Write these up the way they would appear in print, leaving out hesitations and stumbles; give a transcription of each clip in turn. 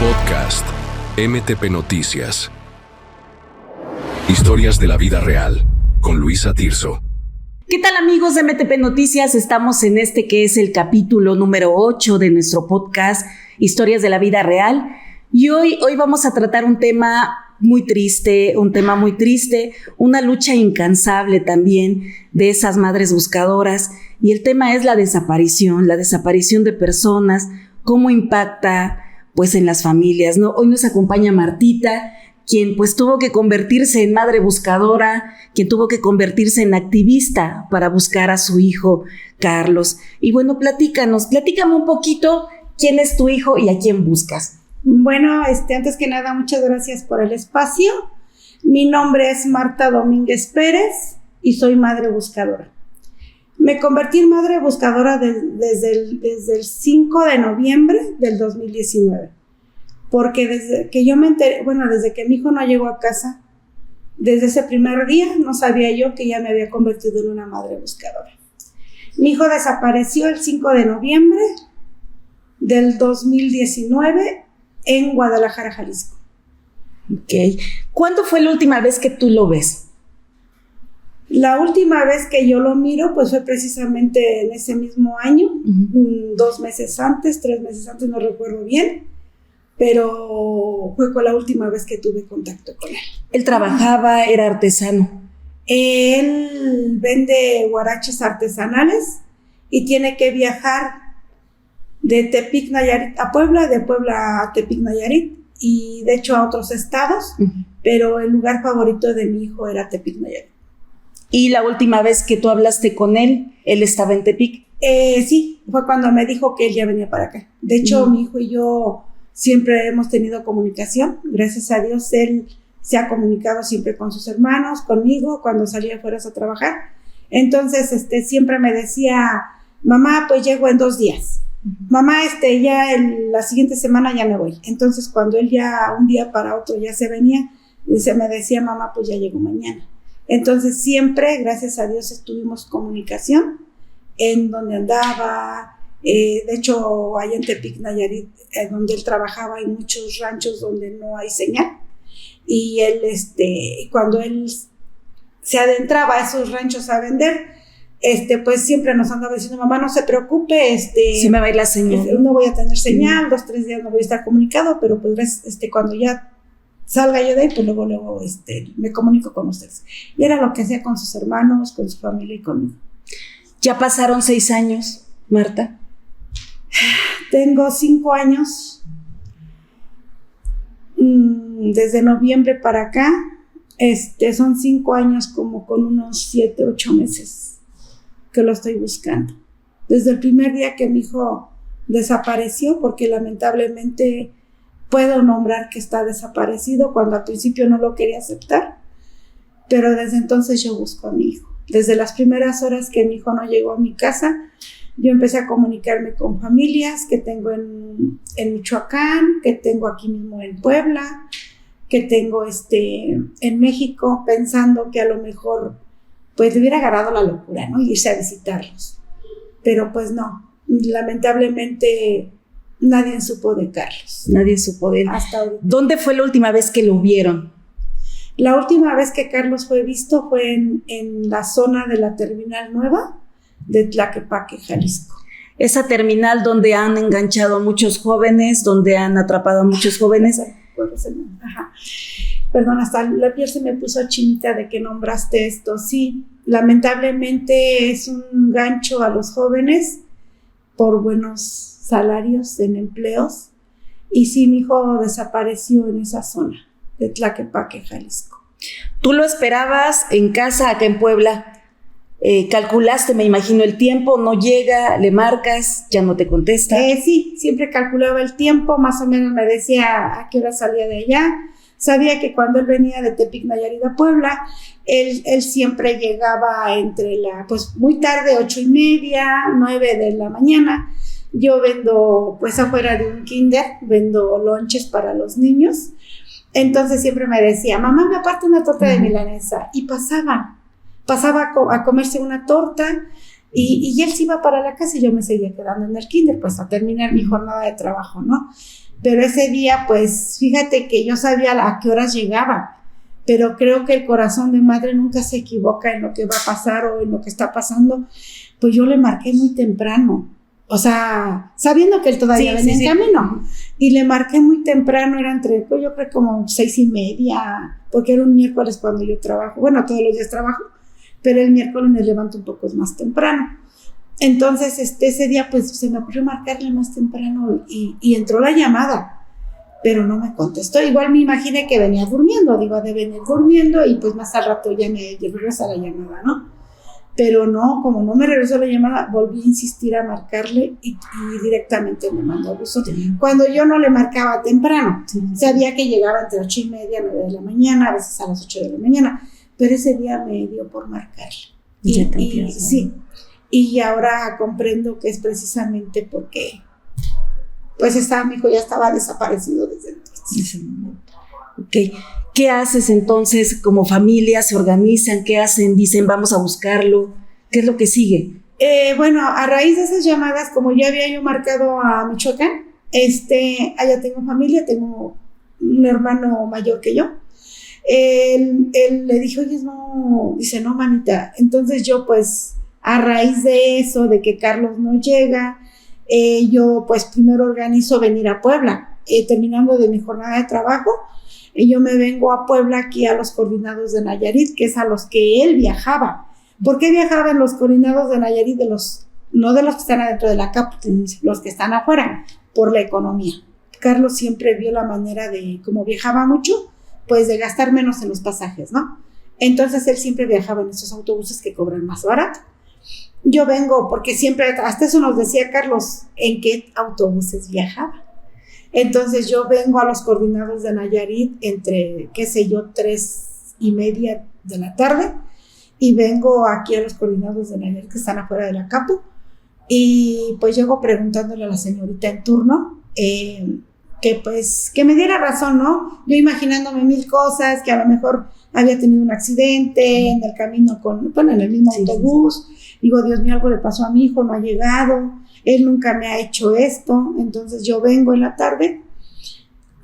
Podcast MTP Noticias. Historias de la vida real con Luisa Tirso. ¿Qué tal, amigos de MTP Noticias? Estamos en este que es el capítulo número 8 de nuestro podcast Historias de la vida real. Y hoy vamos a tratar un tema muy triste, una lucha incansable también de esas madres buscadoras. Y el tema es la desaparición de personas, cómo impacta pues en las familias, ¿no? Hoy nos acompaña Martita, quien pues tuvo que convertirse en madre buscadora, quien tuvo que convertirse en activista para buscar a su hijo Carlos. Y bueno, platícame un poquito quién es tu hijo y a quién buscas. Bueno, antes que nada, muchas gracias por el espacio. Mi nombre es Marta Domínguez Pérez y soy madre buscadora. Me convertí en madre buscadora desde el 5 de noviembre del 2019, porque desde que yo me enteré, desde que mi hijo no llegó a casa, desde ese primer día no sabía yo que ya me había convertido en una madre buscadora. Mi hijo desapareció el 5 de noviembre del 2019 en Guadalajara, Jalisco. Ok. ¿Cuándo fue la última vez que tú lo ves? La última vez que yo lo miro, pues fue precisamente en ese mismo año, 2 meses antes, 3 meses antes, no recuerdo bien, pero fue con la última vez que tuve contacto con él. ¿Él trabajaba, era artesano? Él vende huaraches artesanales y tiene que viajar de Tepic, Nayarit a Puebla, de Puebla a Tepic, Nayarit, y de hecho a otros estados, pero el lugar favorito de mi hijo era Tepic, Nayarit. ¿Y la última vez que tú hablaste con él estaba en Tepic? Sí, fue cuando me dijo que él ya venía para acá. De hecho, mi hijo y yo siempre hemos tenido comunicación. Gracias a Dios, él se ha comunicado siempre con sus hermanos, conmigo, cuando salía afuera a trabajar. Entonces, siempre me decía, mamá, pues llego en 2 días. Mamá, ya la siguiente semana ya me voy. Entonces, cuando él ya un día para otro ya se venía, me decía, mamá, pues ya llego mañana. Entonces siempre, gracias a Dios, tuvimos comunicación en donde andaba. De hecho, allá en Tepic, Nayarit, donde él trabajaba, hay muchos ranchos donde no hay señal. Y él, cuando él se adentraba a esos ranchos a vender, pues siempre nos andaba diciendo, mamá, no se preocupe, se me va a ir la señal. No voy a tener señal, 2, 3 días no voy a estar comunicado, pero pues cuando ya salga yo de ahí, pues luego me comunico con ustedes. Y era lo que hacía con sus hermanos, con su familia y conmigo. Ya pasaron 6 años, Marta. Tengo 5 años. Desde noviembre para acá, son 5 años como con unos 7, 8 meses que lo estoy buscando. Desde el primer día que mi hijo desapareció, porque lamentablemente puedo nombrar que está desaparecido cuando al principio no lo quería aceptar, pero desde entonces yo busco a mi hijo. Desde las primeras horas que mi hijo no llegó a mi casa, yo empecé a comunicarme con familias que tengo en Michoacán, que tengo aquí mismo en Puebla, que tengo en México, pensando que a lo mejor pues le hubiera agarrado la locura, ¿no? Irse a visitarlos. Pero pues no, lamentablemente nadie supo de Carlos. Nadie supo de él. Hasta ahorita. ¿Dónde fue la última vez que lo vieron? La última vez que Carlos fue visto fue en la zona de la terminal nueva de Tlaquepaque, Jalisco. Esa terminal donde han enganchado a muchos jóvenes, donde han atrapado a muchos jóvenes. Ajá. Perdón, hasta la piel se me puso chinita de que nombraste esto. Sí, lamentablemente es un gancho a los jóvenes por buenos salarios en empleos, y sí, mi hijo desapareció en esa zona de Tlaquepaque, Jalisco. ¿Tú lo esperabas en casa acá en Puebla? ¿Calculaste, me imagino, el tiempo? ¿No llega? ¿Le marcas? ¿Ya no te contesta? Sí, siempre calculaba el tiempo, más o menos me decía a qué hora salía de allá. Sabía que cuando él venía de Tepic, Nayarit a Puebla, él siempre llegaba entre muy tarde, 8:30, 9 de la mañana. Yo vendo, pues afuera de un kinder, vendo lonches para los niños. Entonces siempre me decía, mamá, me aparte una torta de milanesa. Y pasaba a comerse una torta Y él se iba para la casa y yo me seguía quedando en el kinder, pues a terminar mi jornada de trabajo, ¿no? Pero ese día, pues, fíjate que yo sabía a qué horas llegaba, pero creo que el corazón de madre nunca se equivoca en lo que va a pasar o en lo que está pasando. Pues yo le marqué muy temprano, o sea, sabiendo que él todavía venía en camino, y le marqué muy temprano, era entre, pues, yo creo como 6:30, porque era un miércoles cuando yo trabajo, bueno, todos los días trabajo, pero el miércoles me levanto un poco más temprano. Entonces, ese día, pues, se me ocurrió marcarle más temprano y entró la llamada, pero no me contestó. Igual me imaginé que venía durmiendo, digo, de venir durmiendo y pues más al rato ya me regresa la llamada, ¿no? Pero no, como no me regresó la llamada, volví a insistir a marcarle y directamente me mandó buzón. Cuando yo no le marcaba temprano, sabía que llegaba entre 8:30, 9 de la mañana, a veces a las 8 de la mañana, pero ese día me dio por marcarle. Sí. Y ahora comprendo que es precisamente porque, pues, mi hijo ya estaba desaparecido desde entonces. Ok. ¿Qué haces entonces como familia? ¿Se organizan? ¿Qué hacen? Dicen, vamos a buscarlo. ¿Qué es lo que sigue? Bueno, a raíz de esas llamadas, como ya había yo marcado a Michoacán, allá tengo familia, tengo un hermano mayor que yo. Él le dijo, oye, no, dice, no, manita. Entonces yo, pues, a raíz de eso, de que Carlos no llega, yo, pues, primero organizo venir a Puebla, terminando de mi jornada de trabajo, yo me vengo a Puebla aquí a los coordinados de Nayarit, que es a los que él viajaba. ¿Por qué viajaba en los coordinados de Nayarit? No de los que están adentro de la CAP, los que están afuera, por la economía. Carlos siempre vio la manera de, como viajaba mucho, pues de gastar menos en los pasajes, ¿no? Entonces él siempre viajaba en esos autobuses que cobran más barato. Yo vengo porque siempre, hasta eso nos decía Carlos, en qué autobuses viajaba. Entonces yo vengo a los coordinados de Nayarit entre, 3:30 de la tarde, y vengo aquí a los coordinados de Nayarit que están afuera de la Capo, y pues llego preguntándole a la señorita en turno, que me diera razón, ¿no? Yo imaginándome mil cosas, que a lo mejor había tenido un accidente en el camino en el mismo autobús. Digo, Dios mío, algo le pasó a mi hijo, no ha llegado, él nunca me ha hecho esto. Entonces yo vengo en la tarde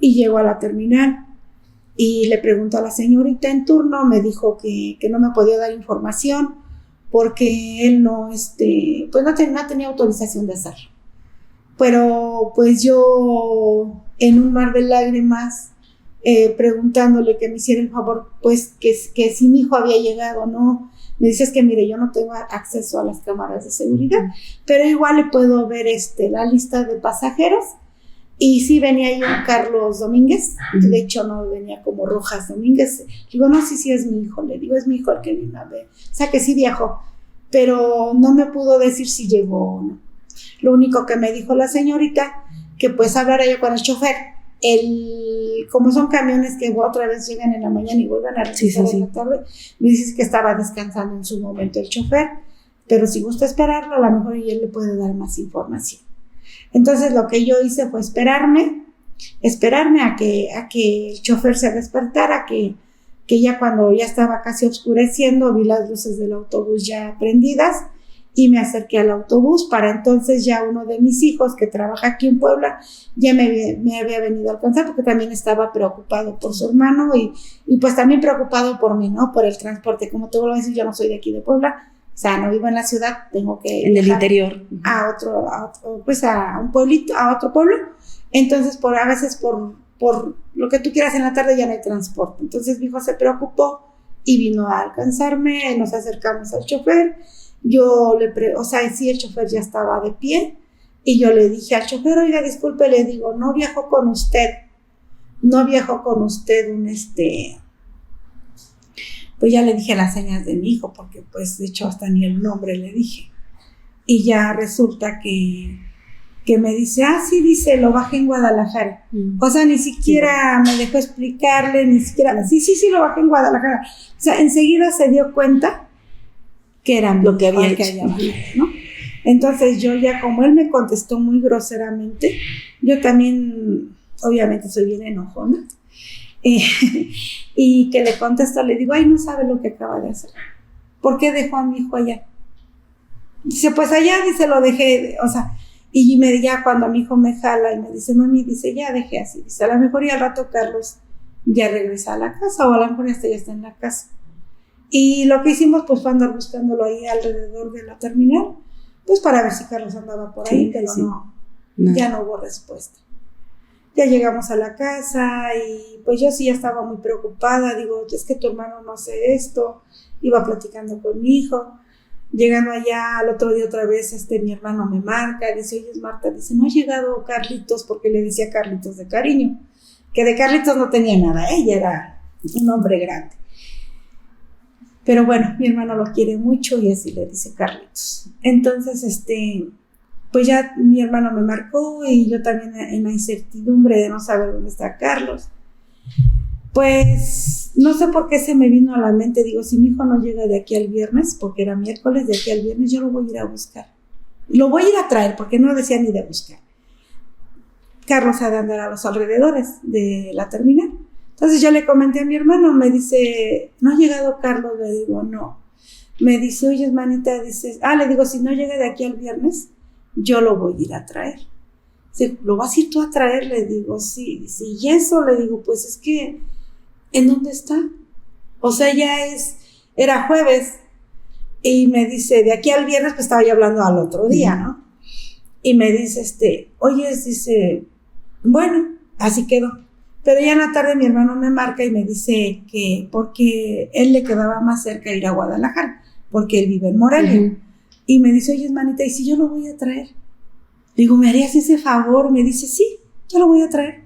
y llego a la terminal y le pregunto a la señorita en turno, me dijo que no me podía dar información porque él no tenía autorización de hacerlo. Pero pues yo, en un mar de lágrimas, preguntándole que me hiciera el favor, pues que si mi hijo había llegado o no, me dices que mire, yo no tengo acceso a las cámaras de seguridad, pero igual le puedo ver la lista de pasajeros, y sí venía ahí un Carlos Domínguez, de hecho no venía como Rojas Domínguez. Digo, no, sí es mi hijo, le digo, es mi hijo el que vino a ver, o sea que sí viajó, pero no me pudo decir si llegó o no. Lo único que me dijo la señorita, que pues hablara yo con el chofer, como son camiones que otra vez llegan en la mañana y vuelven a regresar en la tarde, me dice que estaba descansando en su momento el chofer, pero si gusta esperarlo, a lo mejor él le puede dar más información. Entonces lo que yo hice fue esperarme a que el chofer se despertara, que ya cuando ya estaba casi oscureciendo, vi las luces del autobús ya prendidas, y me acerqué al autobús. Para entonces ya uno de mis hijos, que trabaja aquí en Puebla, ya me había venido a alcanzar, porque también estaba preocupado por su hermano y pues también preocupado por mí, ¿no? Por el transporte. Como te vuelvo a decir, yo no soy de aquí de Puebla, o sea, no vivo en la ciudad, tengo que en el interior a un pueblito, a otro pueblo. Entonces, a veces por lo que tú quieras en la tarde ya no hay transporte. Entonces mi hijo se preocupó y vino a alcanzarme, nos acercamos al chofer. Yo el chofer ya estaba de pie, y yo le dije al chofer, oiga, disculpe, le digo, no viajo con usted pues ya le dije las señas de mi hijo, porque pues de hecho hasta ni el nombre le dije, y ya resulta que me dice, sí, dice, lo bajé en Guadalajara. O sea, ni siquiera me dejó explicarle, ni siquiera, sí, lo bajé en Guadalajara. O sea, enseguida se dio cuenta que era lo que había hecho, ¿no? Entonces yo ya, como él me contestó muy groseramente, yo también, obviamente soy bien enojona, y que le contesto, le digo, ay, no sabe lo que acaba de hacer. ¿Por qué dejó a mi hijo allá? Dice, pues allá, dice, lo dejé, o sea, y ya cuando mi hijo me jala y me dice, mami, dice, ya dejé así, dice, a lo mejor ya al rato Carlos ya regresa a la casa, o a lo mejor ya está en la casa. Y lo que hicimos, pues, fue andar buscándolo ahí alrededor de la terminal, pues, para ver si Carlos andaba por ahí, pero no, ya no hubo respuesta. Ya llegamos a la casa y, pues, yo sí ya estaba muy preocupada, digo, es que tu hermano no hace esto, iba platicando con mi hijo. Llegando allá al otro día otra vez, mi hermano me marca, dice, oye, Marta, dice, no ha llegado Carlitos, porque le decía Carlitos de cariño, que de Carlitos no tenía nada, ella era un hombre grande. Pero bueno, mi hermano lo quiere mucho y así le dice Carlitos. Entonces, pues ya mi hermano me marcó y yo también en la incertidumbre de no saber dónde está Carlos. Pues no sé por qué se me vino a la mente, digo, si mi hijo no llega de aquí al viernes, porque era miércoles, de aquí al viernes yo lo voy a ir a buscar. Lo voy a ir a traer, porque no decía ni de buscar. Carlos ha de andar a los alrededores de la terminal. Entonces yo le comenté a mi hermano, me dice, ¿no ha llegado Carlos? Le digo, no. Me dice, oye, hermanita, dice, le digo, si no llega de aquí al viernes, yo lo voy a ir a traer. Dice, ¿lo vas a ir tú a traer? Le digo, sí. Dice, y eso, le digo, pues es que, ¿en dónde está? O sea, era jueves. Y me dice, de aquí al viernes, pues estaba yo hablando al otro día, ¿no? Y me dice, oye, dice, bueno, así quedó. Pero ya en la tarde mi hermano me marca y me dice que porque él le quedaba más cerca ir a Guadalajara, porque él vive en Morelia. Uh-huh. Y me dice, oye, hermanita, ¿y si yo lo voy a traer? Le digo, ¿me harías ese favor? Me dice, sí, yo lo voy a traer.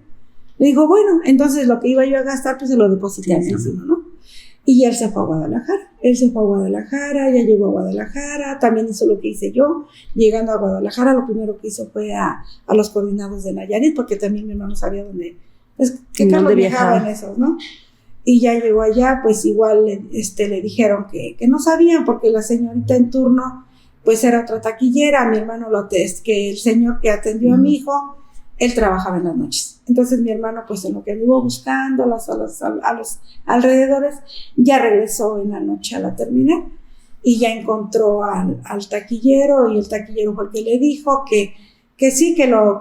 Le digo, bueno, entonces lo que iba yo a gastar, pues se lo deposité al vecino, ¿no? Y él se fue a Guadalajara. Ya llegó a Guadalajara, también hizo lo que hice yo. Llegando a Guadalajara, lo primero que hizo fue a los coordinados de Nayarit, porque también mi hermano sabía dónde, pues, que Carlos viajaba en esos, ¿no? Y ya llegó allá, pues igual le dijeron que no sabían, porque la señorita en turno, pues era otra taquillera. Mi hermano que el señor que atendió a mi hijo, él trabajaba en las noches. Entonces mi hermano, pues en lo que anduvo buscando a los alrededores, ya regresó en la noche a la terminal y ya encontró al taquillero, y el taquillero fue el que le dijo que sí, que lo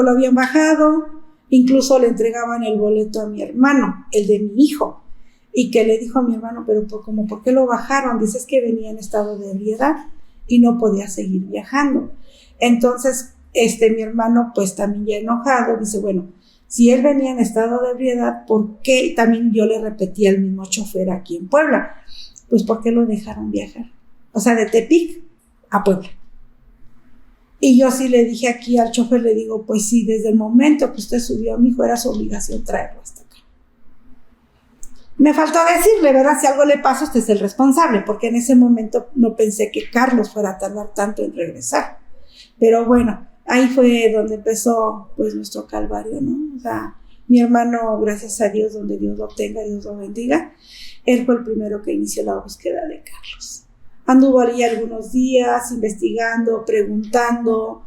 habían bajado, incluso le entregaban el boleto a mi hermano, el de mi hijo, y que le dijo a mi hermano, pero ¿por qué lo bajaron? Dice, es que venía en estado de ebriedad y no podía seguir viajando. Entonces, mi hermano, pues también ya enojado, dice, bueno, si él venía en estado de ebriedad, ¿por qué? También yo le repetí al mismo chofer aquí en Puebla, pues ¿por qué lo dejaron viajar? O sea, de Tepic a Puebla. Y yo sí le dije aquí al chofer, le digo, pues sí, desde el momento que usted subió a mi hijo, era su obligación traerlo hasta acá. Me faltó decirle, ¿verdad? Si algo le pasa, usted es el responsable, porque en ese momento no pensé que Carlos fuera a tardar tanto en regresar. Pero bueno, ahí fue donde empezó, pues, nuestro calvario, ¿no? O sea, mi hermano, gracias a Dios, donde Dios lo tenga, Dios lo bendiga, él fue el primero que inició la búsqueda de Carlos. Anduvo allí algunos días investigando, preguntando,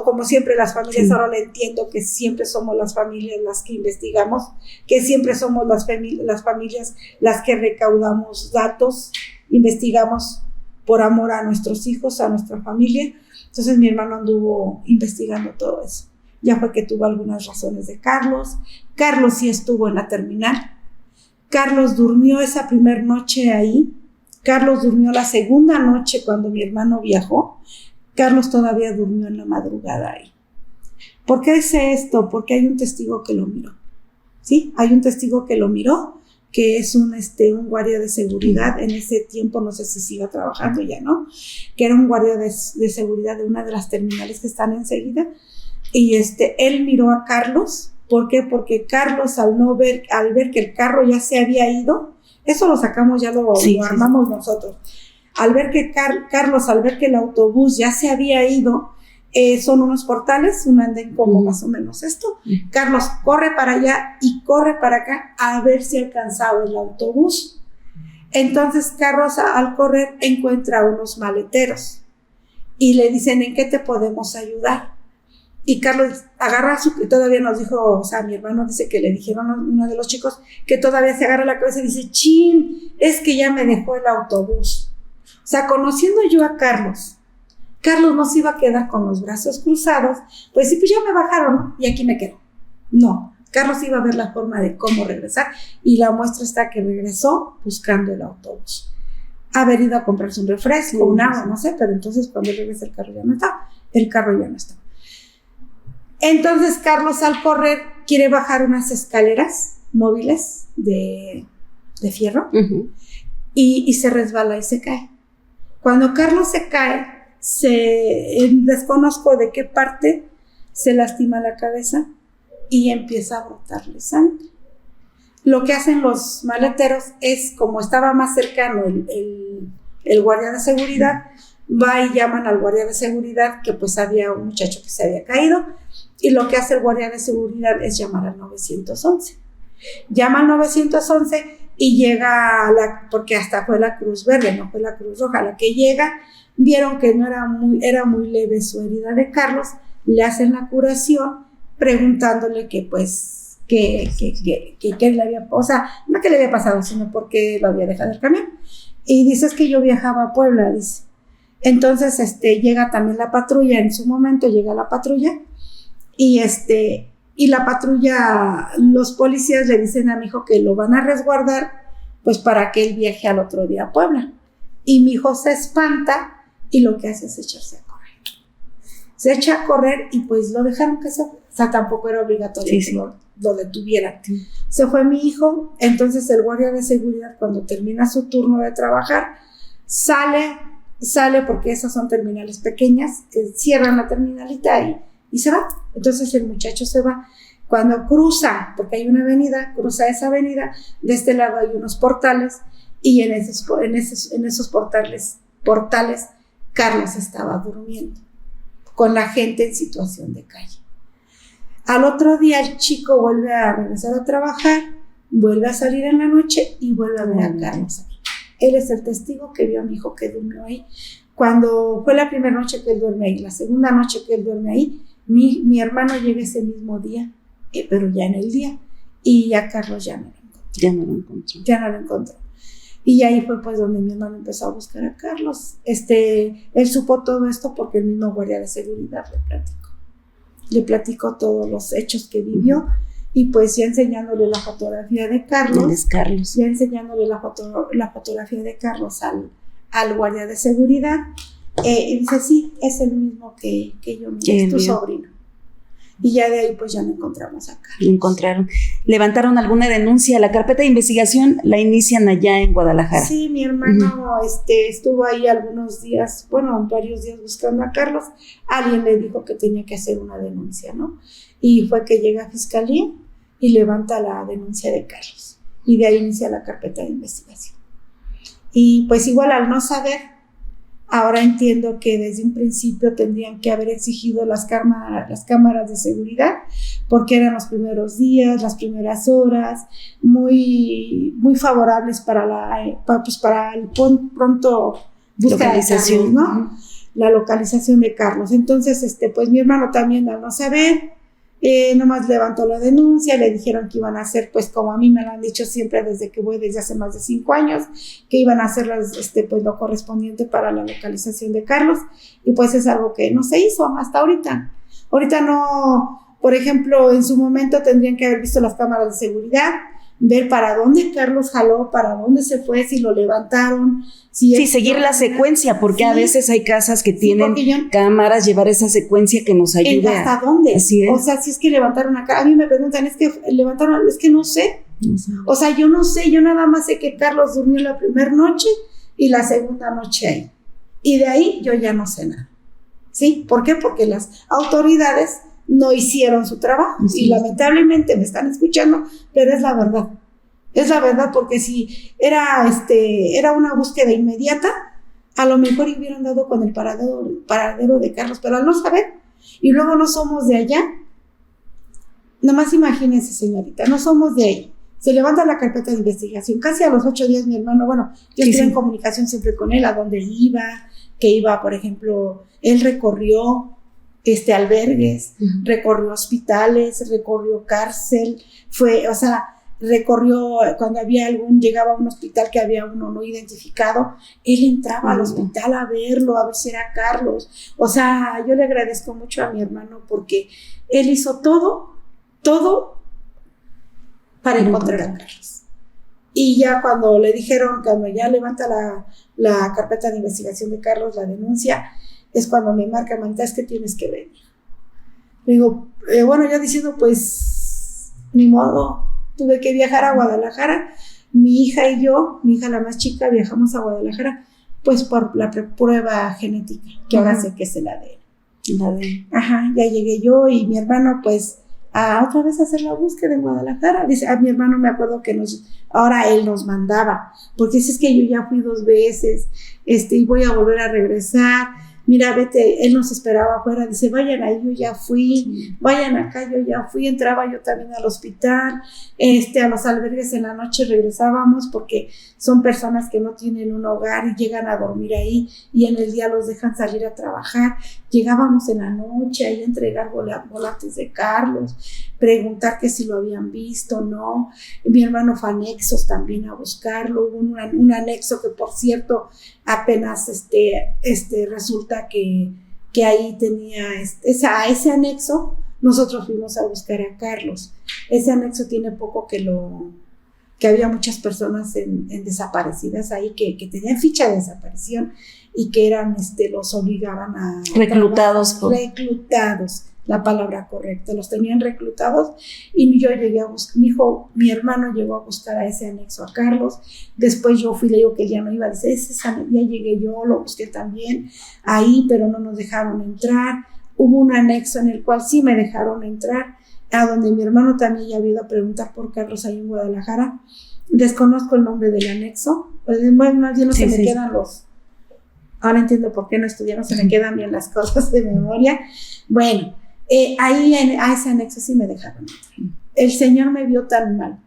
como siempre las familias, sí. Ahora le entiendo que siempre somos las familias las que investigamos, que siempre somos las familias las que recaudamos datos, investigamos por amor a nuestros hijos, a nuestra familia. Entonces mi hermano anduvo investigando todo eso. Ya fue que tuvo algunas razones de Carlos. Carlos sí estuvo en la terminal. Carlos durmió esa primera noche ahí. Carlos durmió la segunda noche cuando mi hermano viajó. Carlos todavía durmió en la madrugada ahí. ¿Por qué sé esto? Porque hay un testigo que lo miró. ¿Sí? Hay un testigo que lo miró, que es un guardia de seguridad. En ese tiempo, no sé si siga trabajando ya, ¿no? Que era un guardia de seguridad de una de las terminales que están enseguida. Y él miró a Carlos. ¿Por qué? Porque Carlos, al ver que el carro ya se había ido, eso lo sacamos, ya lo armamos nosotros. Al ver que Carlos, al ver que el autobús ya se había ido, son unos portales, un andén como más o menos esto. Carlos corre para allá y corre para acá a ver si alcanzaba el autobús. Entonces Carlos, al correr, encuentra unos maleteros y le dicen, ¿en qué te podemos ayudar? Y Carlos agarra que todavía nos dijo, o sea, mi hermano dice que le dijeron a uno de los chicos que todavía se agarra la cabeza y dice, chin, es que ya me dejó el autobús. O sea, conociendo yo a Carlos no se iba a quedar con los brazos cruzados, pues sí, pues ya me bajaron, ¿no? Y aquí me quedo. No, Carlos iba a ver la forma de cómo regresar, y la muestra está que regresó buscando el autobús. Haber ido a comprarse un refresco, un agua, no sé, pero entonces cuando regresa el carro ya no estaba. Entonces Carlos, al correr, quiere bajar unas escaleras móviles de fierro, y se resbala y se cae. Cuando Carlos se cae, desconozco de qué parte, se lastima la cabeza y empieza a brotarle sangre. Lo que hacen los maleteros es, como estaba más cercano el guardia de seguridad, va y llaman al guardia de seguridad, que pues había un muchacho que se había caído, y lo que hace el guardia de seguridad es llamar al 911. Llama al 911 y llega porque hasta fue la Cruz Verde, no fue la Cruz Roja, la que llega. Vieron que era muy leve su herida de Carlos, le hacen la curación preguntándole que pues que le había, o sea, no que le había pasado, sino porque lo había dejado el camión. Y dice, es que yo viajaba a Puebla, dice. Entonces llega también la patrulla, en su momento llega la patrulla, y la patrulla, los policías le dicen a mi hijo que lo van a resguardar pues para que él viaje al otro día a Puebla. Y mi hijo se espanta y lo que hace es echarse a correr. Se echa a correr y pues lo dejaron que se fue. O sea, tampoco era obligatorio que lo detuvieran. Se fue mi hijo. Entonces el guardia de seguridad, cuando termina su turno de trabajar, sale porque esas son terminales pequeñas, que cierran la terminalita y se va. Entonces el muchacho se va. Cuando cruza, porque hay una avenida, cruza esa avenida, de este lado hay unos portales, y en esos portales Carlos estaba durmiendo con la gente en situación de calle. Al otro día el chico vuelve a regresar a trabajar, vuelve a salir en la noche y vuelve a ver a Carlos ahí. Él es el testigo que vio a mi hijo que durmió ahí. Cuando fue la primera noche que él duerme ahí, la segunda noche que él duerme ahí, mi hermano llega ese mismo día, pero ya en el día, y ya Carlos ya no lo encontró. Y ahí fue pues donde mi hermano empezó a buscar a Carlos. Él supo todo esto porque el mismo guardia de seguridad le platicó todos los hechos que vivió, y pues ya enseñándole la fotografía de Carlos, ya enseñándole la fotografía de Carlos al guardia de seguridad, y dice, sí, es el mismo que yo miré, es tu sobrino. Y ya de ahí pues ya no encontramos a Carlos. Lo encontraron. ¿Levantaron alguna denuncia? La carpeta de investigación la inician allá en Guadalajara. Sí, mi hermano estuvo ahí varios días buscando a Carlos. Alguien le dijo que tenía que hacer una denuncia, ¿no? Y fue que llega a Fiscalía y levanta la denuncia de Carlos. Y de ahí inicia la carpeta de investigación. Y pues igual, al no saber, ahora entiendo que desde un principio tendrían que haber exigido las cámaras de seguridad, porque eran los primeros días, las primeras horas, muy, muy favorables para el pronto localización, ¿no? La localización de Carlos. Entonces, pues mi hermano también, al no saber, nomás levantó la denuncia. Le dijeron que iban a hacer, pues como a mí me lo han dicho siempre desde que voy, desde hace más de 5 años, que iban a hacer pues lo correspondiente para la localización de Carlos, y pues es algo que no se hizo hasta ahorita. Ahorita no, por ejemplo, en su momento tendrían que haber visto las cámaras de seguridad, ver para dónde Carlos jaló, para dónde se fue, si lo levantaron. Seguir la secuencia, porque a veces hay casas que tienen cámaras, llevar esa secuencia que nos ayude. ¿Hasta dónde? Así es. O sea, si es que levantaron acá, a mí me preguntan, es que levantaron, es que no sé. O sea, yo no sé, yo nada más sé que Carlos durmió la primera noche y la segunda noche ahí. Y de ahí yo ya no sé nada. ¿Sí? ¿Por qué? Porque las autoridades no hicieron su trabajo. Sí. Y lamentablemente me están escuchando, pero es la verdad. Es la verdad, porque si era una búsqueda inmediata, a lo mejor hubieran dado con el paradero de Carlos, pero al no saber, y luego no somos de allá, nomás imagínense, señorita, no somos de ahí. Se levanta la carpeta de investigación, casi a los 8 días mi hermano, yo estuve en comunicación siempre con él, a dónde iba, que iba, por ejemplo, él recorrió albergues, recorrió hospitales, recorrió cárcel, recorrió, cuando llegaba a un hospital que había uno no identificado, él entraba al hospital a verlo, a ver si era Carlos. O sea, yo le agradezco mucho a mi hermano porque él hizo todo para encontrar a Carlos. Y ya cuando le dijeron, cuando ya levanta la carpeta de investigación de Carlos, la denuncia, es cuando me marca, Manita, es que tienes que venir. Le digo, bueno, yo diciendo, pues, ni modo, tuve que viajar a Guadalajara. Mi hija y yo, mi hija la más chica, viajamos a Guadalajara, pues por la prueba genética, que ahora sé que es el ADN. Ajá, ya llegué yo y mi hermano, pues, a otra vez hacer la búsqueda en Guadalajara. Dice, a mi hermano me acuerdo que ahora él nos mandaba, porque dice, es que yo ya fui 2 veces, y voy a volver a regresar. Mira, vete, él nos esperaba afuera, dice, vayan ahí, yo ya fui, vayan acá, yo ya fui, entraba yo también al hospital, a los albergues en la noche regresábamos, porque son personas que no tienen un hogar y llegan a dormir ahí, y en el día los dejan salir a trabajar. Llegábamos en la noche ahí a entregar volantes de Carlos, preguntar que si lo habían visto, no. Mi hermano fue a anexos también a buscarlo, hubo un anexo que, por cierto, apenas resulta que ahí tenía ese anexo. Nosotros fuimos a buscar a Carlos. Ese anexo tiene poco que había muchas personas en desaparecidas ahí que tenían ficha de desaparición y que eran los obligaban a reclutados, la palabra correcta, los tenían reclutados. Y yo llegué a buscar, mi hermano llegó a buscar a ese anexo a Carlos. Después yo fui, le digo que ya no iba, dice, ya llegué yo, lo busqué también ahí, pero no nos dejaron entrar. Hubo un anexo en el cual sí me dejaron entrar, a donde mi hermano también ya había ido a preguntar por Carlos ahí en Guadalajara. Desconozco el nombre del anexo, pues más bien no se me quedan ahora entiendo por qué no estudié, no se me quedan bien las cosas de memoria. Bueno, ahí a ese anexo sí me dejaron entrar. El señor me vio tan mal,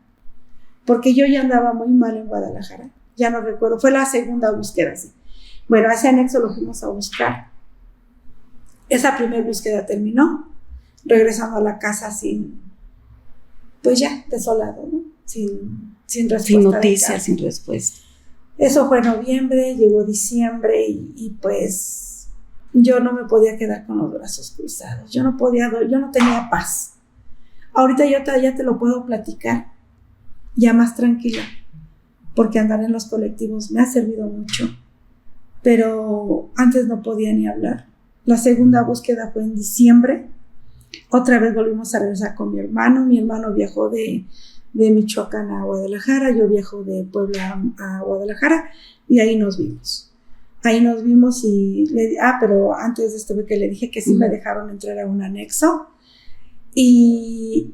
porque yo ya andaba muy mal en Guadalajara, ya no recuerdo, fue la segunda búsqueda, sí. Bueno, a ese anexo lo fuimos a buscar. Esa primera búsqueda terminó, regresando a la casa pues ya, desolado, ¿no? Sin respuesta. Sin noticias, sin respuesta. Eso fue en noviembre, llegó diciembre y pues yo no me podía quedar con los brazos cruzados. Yo no tenía paz. Ahorita yo ya te lo puedo platicar, ya más tranquila, porque andar en los colectivos me ha servido mucho, pero antes no podía ni hablar. La segunda búsqueda fue en diciembre. Otra vez volvimos a regresar con mi hermano. Mi hermano viajó de Michoacán a Guadalajara, yo viajo de Puebla a Guadalajara y ahí nos vimos. Y pero antes de esto ve que le dije que sí me dejaron entrar a un anexo y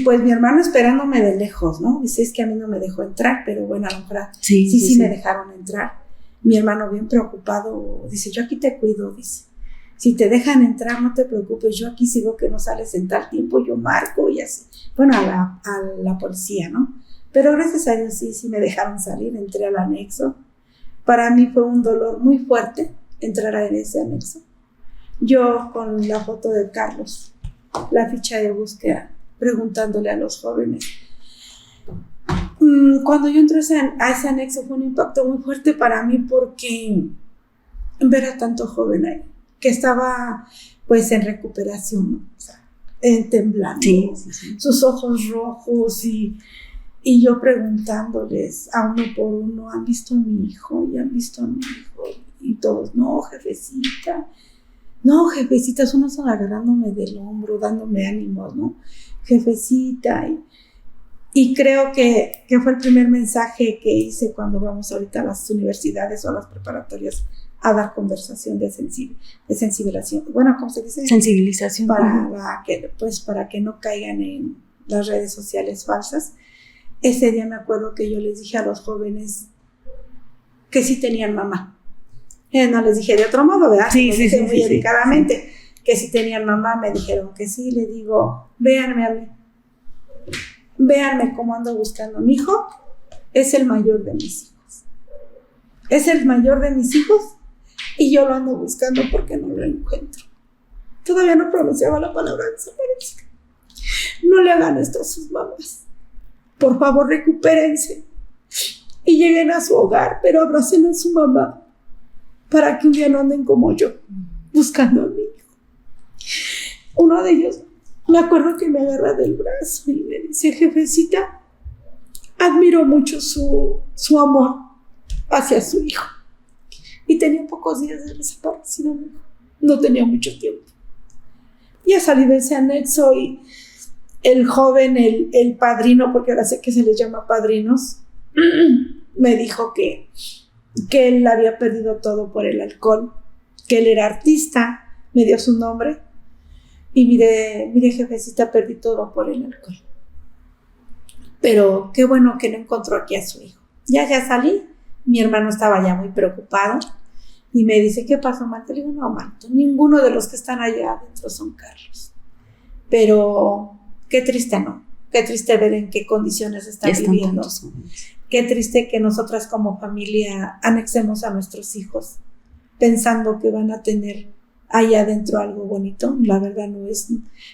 pues mi hermano esperándome de lejos, ¿no? Dice, es que a mí no me dejó entrar, pero bueno, a lo mejor sí me dejaron entrar. Mi hermano bien preocupado, dice, yo aquí te cuido, dice. Si te dejan entrar, no te preocupes, yo aquí sigo que no sales en tal tiempo, yo marco y así. Bueno, a la policía, ¿no? Pero gracias a Dios sí me dejaron salir, entré al anexo. Para mí fue un dolor muy fuerte entrar a ese anexo. Yo con la foto de Carlos, la ficha de búsqueda, preguntándole a los jóvenes. Cuando yo entré a ese anexo fue un impacto muy fuerte para mí porque ver a tanto joven ahí, que estaba pues en recuperación, ¿no? O sea, temblando, sus ojos rojos y yo preguntándoles a uno por uno, ¿han visto a mi hijo? ¿Y han visto a mi hijo? Y todos, no, jefecita, unos agarrándome del hombro, dándome ánimos, ¿no? Jefecita, y creo que fue el primer mensaje que hice cuando vamos ahorita a las universidades o a las preparatorias a dar conversación de sensibilización. Bueno, ¿cómo se dice? Sensibilización. Para que no caigan en las redes sociales falsas. Ese día me acuerdo que yo les dije a los jóvenes que sí tenían mamá. No les dije de otro modo, ¿verdad? Sí, muy educadamente. Que sí tenían mamá, me dijeron que sí. Le digo, véanme a mí. Véanme cómo ando buscando a mi hijo. Es el mayor de mis hijos. Es el mayor de mis hijos. Y yo lo ando buscando porque no lo encuentro. Todavía no pronunciaba la palabra desaparecido. No le hagan esto a sus mamás. por favor recupérense y lleguen a su hogar, pero abracen a su mamá para que un día no anden como yo, buscando a mi hijo. Uno de ellos, me acuerdo que me agarra del brazo y me dice: jefecita, admiro mucho su amor hacia su hijo. Y tenía pocos días de desaparecido mi hijo, no tenía mucho tiempo. Ya salí de ese anexo y el joven, el padrino, porque ahora sé que se les llama padrinos, me dijo que él había perdido todo por el alcohol, que él era artista, me dio su nombre, y mire jefecita, perdí todo por el alcohol. Pero qué bueno que no encontró aquí a su hijo. Ya salí, mi hermano estaba ya muy preocupado, y me dice: ¿qué pasó, Marta? Le digo: no, Marta, ninguno de los que están allá adentro son Carlos. Pero qué triste, ¿no? Qué triste ver en qué condiciones están viviendo. Qué triste que nosotras como familia anexemos a nuestros hijos pensando que van a tener ahí adentro algo bonito. La verdad no es.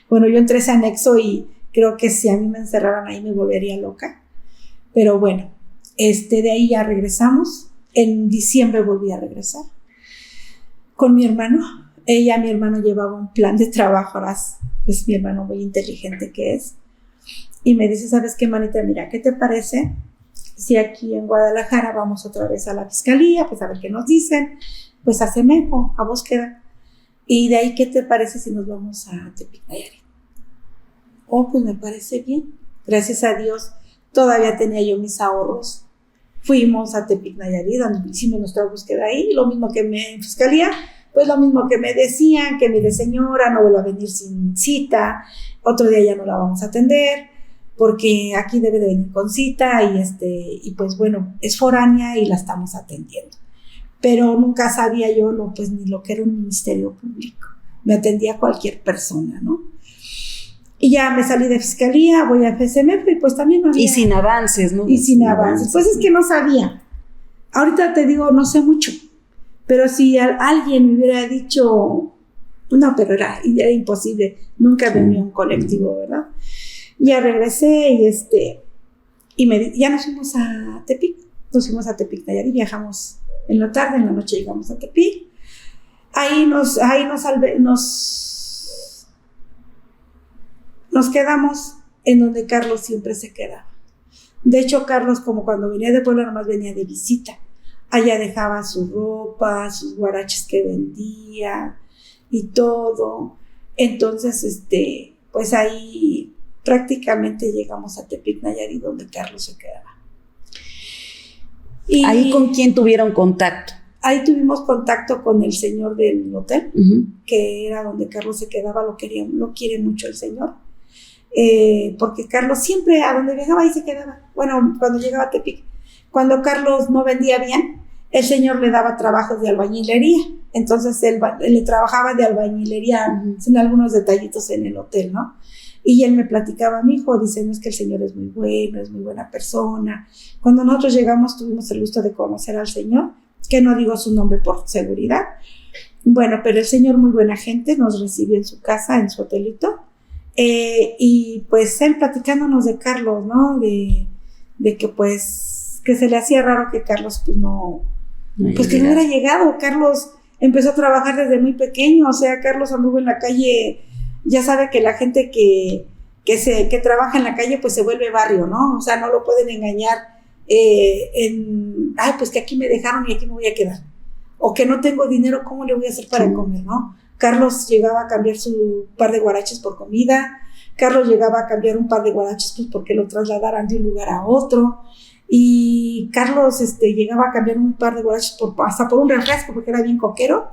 Bueno, yo entré a ese anexo y creo que si a mí me encerraran ahí me volvería loca. Pero bueno, de ahí ya regresamos. En diciembre volví a regresar con mi hermano. Mi hermano llevaba un plan de trabajo, ahora pues mi hermano muy inteligente que es, y me dice: ¿sabes qué, manita? Mira, ¿qué te parece si aquí en Guadalajara vamos otra vez a la fiscalía, pues a ver qué nos dicen, pues a Semejo, a búsqueda, y de ahí, ¿qué te parece si nos vamos a Tepic Nayarit? Pues me parece bien, gracias a Dios todavía tenía yo mis ahorros. Fuimos a Tepic Nayarit, hicimos nuestra búsqueda ahí, lo mismo que en fiscalía, pues lo mismo que me decían, que mire señora, no vuelva a venir sin cita, otro día ya no la vamos a atender, porque aquí debe de venir con cita, y pues bueno, es foránea y la estamos atendiendo. Pero nunca sabía yo ni lo que era un ministerio público, me atendía cualquier persona, ¿no? Y ya me salí de fiscalía, voy a FSMF y pues también no había. Y sin avances, ¿no? Y sin avances. Pues es que no sabía. Ahorita te digo, no sé mucho. Pero si alguien me hubiera dicho, no, pero era imposible. Nunca venía un colectivo, ¿verdad? Ya regresé y ya nos fuimos a Tepic. Nos fuimos a Tepic Nayarit, viajamos en la tarde, en la noche llegamos a Tepic. Ahí nos quedamos en donde Carlos siempre se quedaba. De hecho, Carlos, como cuando venía de Puebla, nomás venía de visita. Allá dejaba su ropa, sus guaraches que vendía y todo. Entonces, pues ahí prácticamente llegamos a Tepic Nayarit, donde Carlos se quedaba. Y ¿ahí con quién tuvieron contacto? Ahí tuvimos contacto con el señor del hotel, que era donde Carlos se quedaba, lo quiere mucho el señor. Porque Carlos siempre a donde viajaba ahí se quedaba. Bueno, cuando llegaba a Tepic, cuando Carlos no vendía bien, el señor le daba trabajos de albañilería, entonces él le trabajaba de albañilería en algunos detallitos en el hotel, ¿no? Y él me platicaba: mi hijo, dice, no, es que el señor es muy bueno, es muy buena persona. Cuando nosotros llegamos tuvimos el gusto de conocer al señor, que no digo su nombre por seguridad. Bueno, pero el señor, muy buena gente, nos recibió en su casa, en su hotelito. Y pues él platicándonos de Carlos, ¿no? De que pues que se le hacía raro que Carlos que no hubiera llegado. Carlos empezó a trabajar desde muy pequeño, o sea, Carlos anduvo en la calle. Ya sabe que la gente que trabaja en la calle pues se vuelve barrio, ¿no? O sea, no lo pueden engañar pues que aquí me dejaron y aquí me voy a quedar, o que no tengo dinero, ¿cómo le voy a hacer para comer, no? Carlos llegaba a cambiar su par de guaraches por comida. Carlos llegaba a cambiar un par de guaraches pues porque lo trasladaran de un lugar a otro. Y Carlos llegaba a cambiar un par de guaraches hasta por un refresco, porque era bien coquero,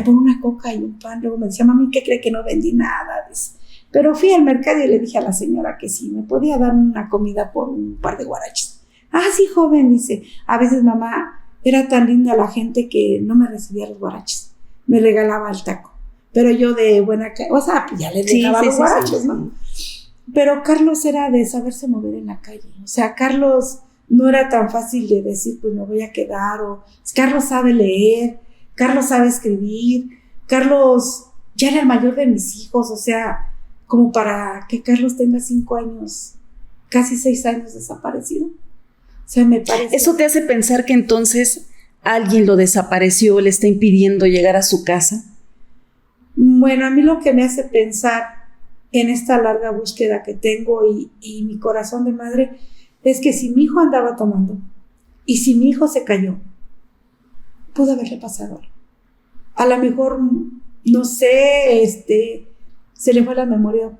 por una coca y un pan. Luego me decía: mami, ¿qué cree que no vendí nada? Dice. Pero fui al mercado y le dije a la señora que sí, me podía dar una comida por un par de guaraches. Ah, sí, joven, dice. A veces, mamá, era tan linda la gente que no me recibía los guaraches, me regalaba el taco. Pero yo de buena, o sea, ya le dejaba los guaraches, ¿no? Pero Carlos era de saberse mover en la calle. O sea, Carlos no era tan fácil de decir, pues me voy a quedar. Carlos sabe leer, Carlos sabe escribir. Carlos ya era el mayor de mis hijos. O sea, como para que Carlos tenga 5 años casi 6 años desaparecido. O sea, me parece... ¿Eso te hace pensar que entonces alguien lo desapareció, le está impidiendo llegar a su casa? Bueno, a mí lo que me hace pensar en esta larga búsqueda que tengo y mi corazón de madre es que si mi hijo andaba tomando y si mi hijo se cayó, pudo haberle pasado algo. A lo mejor, no sé, se le fue la memoria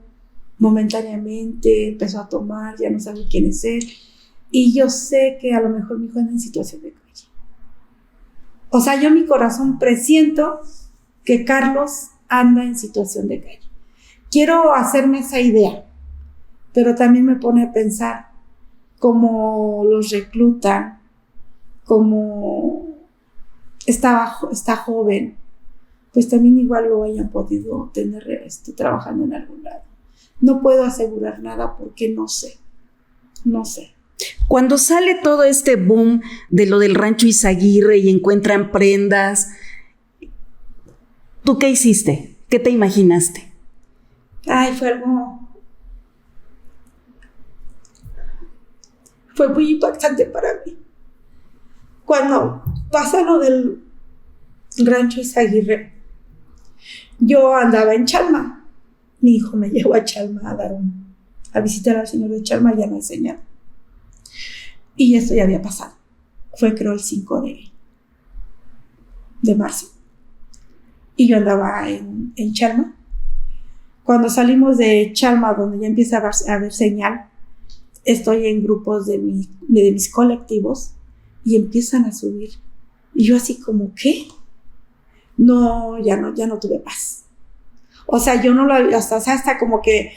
momentáneamente, empezó a tomar, ya no sabe quién es él. Y yo sé que a lo mejor mi hijo anda en situación de calle. O sea, yo en mi corazón presiento que Carlos anda en situación de calle. Quiero hacerme esa idea, pero también me pone a pensar cómo los reclutan, cómo está joven, pues también igual lo hayan podido tener trabajando en algún lado. No puedo asegurar nada porque no sé. Cuando sale todo este boom de lo del Rancho Izaguirre y encuentran prendas, ¿tú qué hiciste? ¿Qué te imaginaste? Ay, fue muy impactante para mí. Cuando pasa lo del Rancho Izaguirre, yo andaba en Chalma. Mi hijo me llevó a Chalma a visitar al señor de Chalma, ya me enseñó. Y esto ya había pasado. Fue creo el 5 de marzo. Y yo andaba en Chalma. Cuando salimos de Chalma, donde ya empieza a haber señal, estoy en grupos de mis colectivos y empiezan a subir. Y yo así como, ¿qué? No, ya no tuve paz. O sea, yo no lo había, hasta como que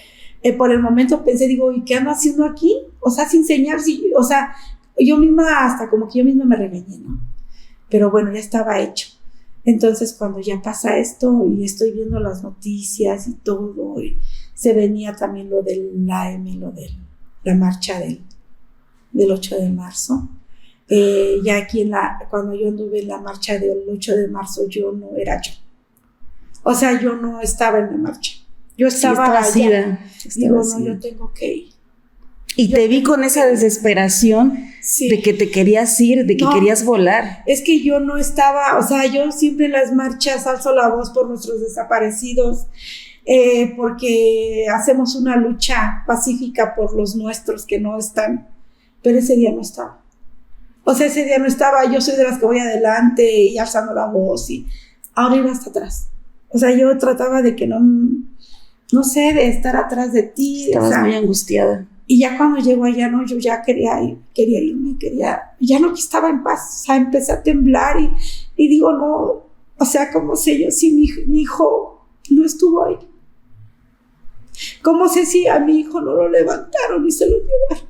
por el momento pensé, digo, ¿y qué ando haciendo aquí? O sea, sin señal, o sea, yo misma, hasta como que yo misma me regañé, ¿no? Pero bueno, ya estaba hecho. Entonces, cuando ya pasa esto y estoy viendo las noticias y todo, y se venía también lo del AM, lo de la marcha del 8 de marzo. Ya aquí cuando yo anduve en la marcha del 8 de marzo, yo no era yo. O sea, yo no estaba en la marcha. Yo estaba allá. Digo, no, yo tengo que ir. Y te vi con esa desesperación de que te querías ir, de que querías volar. Es que yo no estaba, o sea, yo siempre en las marchas alzo la voz por nuestros desaparecidos, porque hacemos una lucha pacífica por los nuestros que no están, pero ese día no estaba. O sea, ese día no estaba, yo soy de las que voy adelante y alzando la voz y ahora iba hasta atrás. O sea, yo trataba de que no sé, de estar atrás de ti. Estabas muy angustiada. Y ya cuando llego allá, no, yo ya quería irme, ya no estaba en paz. O sea, empecé a temblar y digo, no, o sea, ¿cómo sé yo si mi hijo no estuvo ahí? ¿Cómo sé si a mi hijo no lo levantaron y se lo llevaron?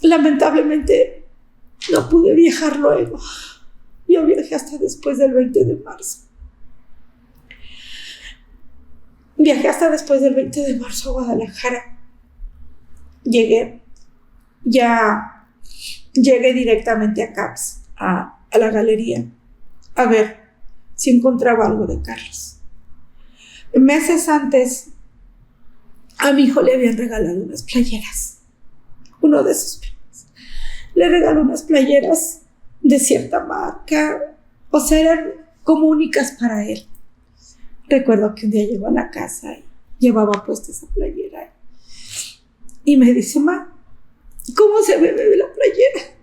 Lamentablemente no pude viajar luego. Yo viajé hasta después del 20 de marzo. Viajé hasta después del 20 de marzo a Guadalajara. Llegué directamente a CAPS, a la galería, a ver si encontraba algo de Carlos. Meses antes, a mi hijo le habían regalado unas playeras. Uno de sus primos le regaló unas playeras de cierta marca, o sea, eran como únicas para él. Recuerdo que un día llegó a la casa y llevaba puesta esa playera y me dice, ma, ¿cómo se ve, bebé, la playera?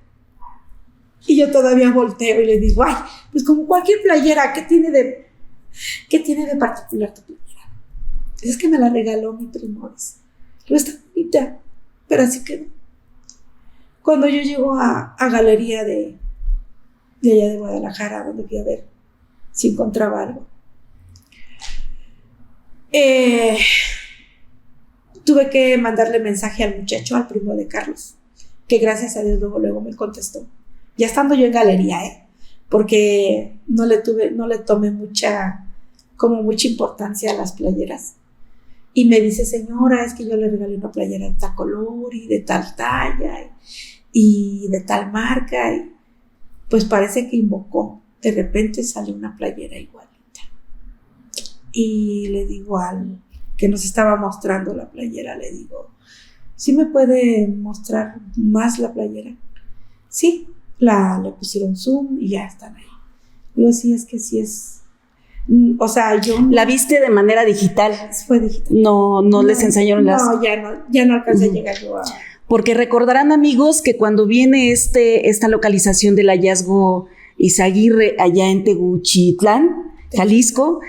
Y yo todavía volteo y le digo, ay, pues como cualquier playera, ¿qué tiene de particular tu playera? Es que me la regaló mi primo, no está bonita, pero así quedó. Cuando yo llego a galería de allá de Guadalajara, donde fui a ver si encontraba algo, tuve que mandarle mensaje al muchacho, al primo de Carlos, que gracias a Dios luego me contestó, ya estando yo en galería, porque no le tomé mucha importancia a las playeras. Y me dice, señora, es que yo le regalé una playera de tal color y de tal talla y de tal marca, y pues parece que invocó. De repente sale una playera igualita. Y le digo al que nos estaba mostrando la playera, le digo, ¿sí me puede mostrar más la playera? Sí, le pusieron zoom y ya están ahí. Digo, sí, es que sí es, o sea, yo... ¿La viste de manera digital? Fue digital. No les enseñaron las... No, ya no alcancé a llegar yo a... Porque recordarán, amigos, que cuando viene esta localización del hallazgo Izaguirre allá en Tegucigalpa, Jalisco,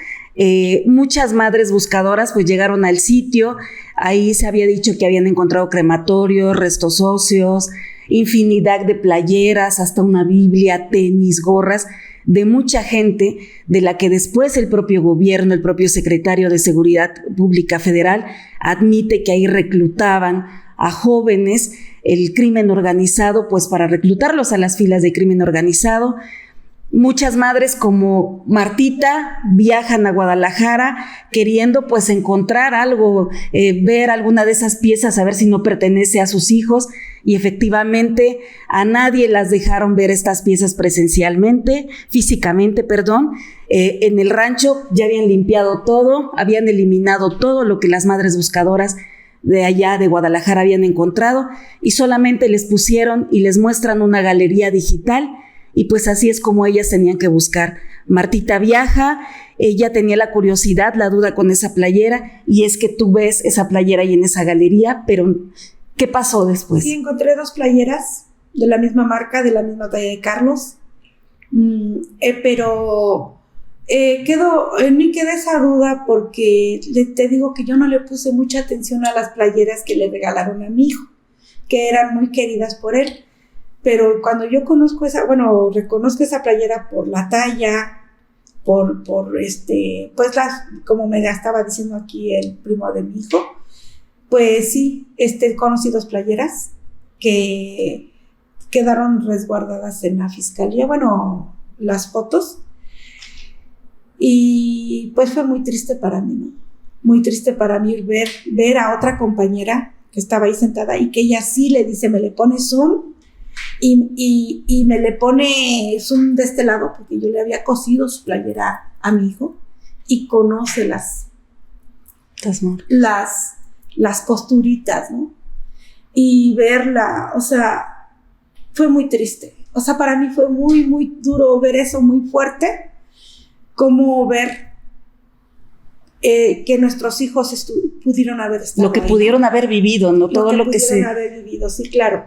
muchas madres buscadoras pues llegaron al sitio. Ahí se había dicho que habían encontrado crematorios, restos óseos, infinidad de playeras, hasta una Biblia, tenis, gorras, de mucha gente, de la que después el propio gobierno, el propio secretario de Seguridad Pública Federal, admite que ahí reclutaban a jóvenes, el crimen organizado, pues para reclutarlos a las filas de crimen organizado. Muchas madres como Martita viajan a Guadalajara queriendo pues encontrar algo, ver alguna de esas piezas, a ver si no pertenece a sus hijos, y efectivamente a nadie las dejaron ver estas piezas físicamente. En el rancho ya habían limpiado todo, habían eliminado todo lo que las madres buscadoras de allá de Guadalajara habían encontrado, y solamente les pusieron y les muestran una galería digital. Y pues así es como ellas tenían que buscar. Martita viaja, ella tenía la curiosidad, la duda con esa playera, y es que tú ves esa playera ahí en esa galería, pero ¿qué pasó después? Sí, encontré 2 playeras de la misma marca, de la misma talla de Carlos, pero en mí queda esa duda porque te digo que yo no le puse mucha atención a las playeras que le regalaron a mi hijo, que eran muy queridas por él. Pero cuando yo reconozco esa playera por la talla, pues como me estaba diciendo aquí el primo de mi hijo, pues sí, conocí 2 playeras que quedaron resguardadas en la fiscalía, las fotos, y pues fue muy triste para mí, ¿no? Muy triste para mí ver a otra compañera que estaba ahí sentada y que ella sí le dice, me le pone zoom, y me le pone zoom de este lado porque yo le había cosido su playera a mi hijo y conoce las costuritas, ¿no? Y verla, o sea, fue muy triste. O sea, para mí fue muy, muy duro ver eso, muy fuerte, como ver que nuestros hijos pudieron haber estado lo que ahí, pudieron haber vivido, ¿no? Todo lo que pudieron haber vivido, sí, claro.